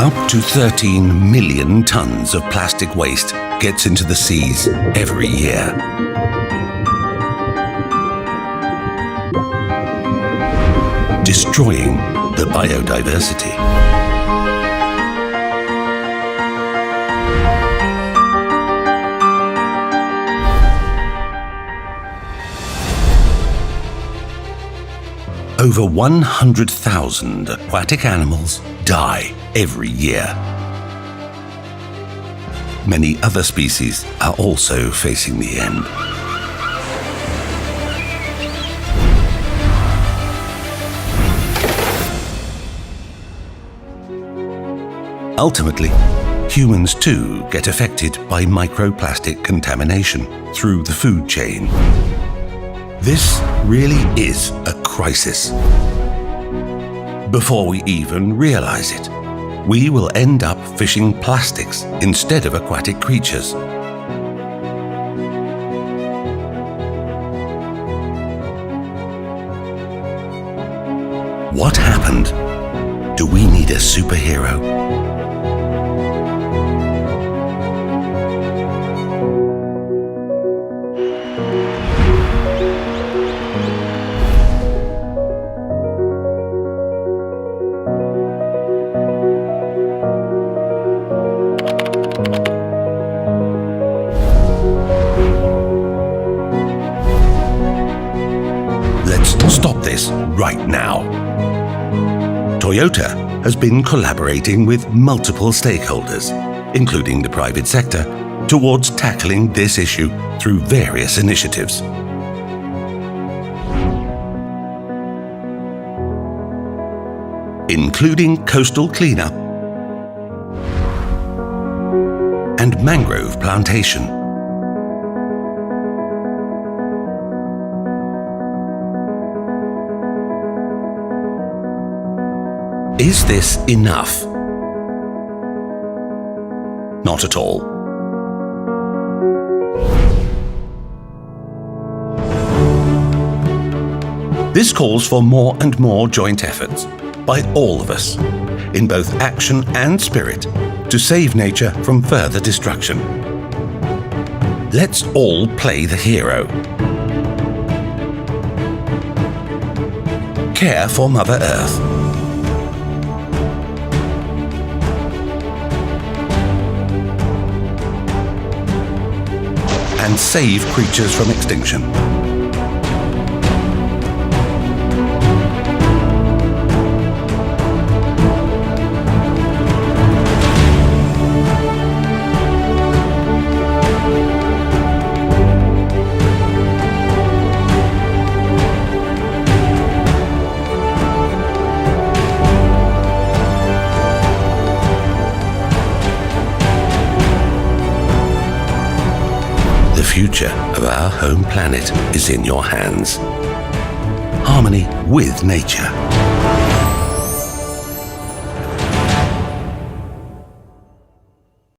Up to 13 million tons of plastic waste gets into the seas every year. Destroying the biodiversity. Over 100,000 aquatic animals die every year. Many other species are also facing the end. Ultimately, humans too get affected by microplastic contamination through the food chain. This really is a crisis. Before we even realize it, we will end up fishing plastics instead of aquatic creatures. What happened? Do we need a superhero? Let's stop this right now. Toyota has been collaborating with multiple stakeholders, including the private sector, towards tackling this issue through various initiatives. Including coastal cleanup and mangrove plantation. Is this enough? Not at all. This calls for more and more joint efforts by all of us, in both action and spirit, to save nature from further destruction. Let's all play the hero. Care for Mother Earth. And save creatures from extinction. The future of our home planet is in your hands. Harmony with nature.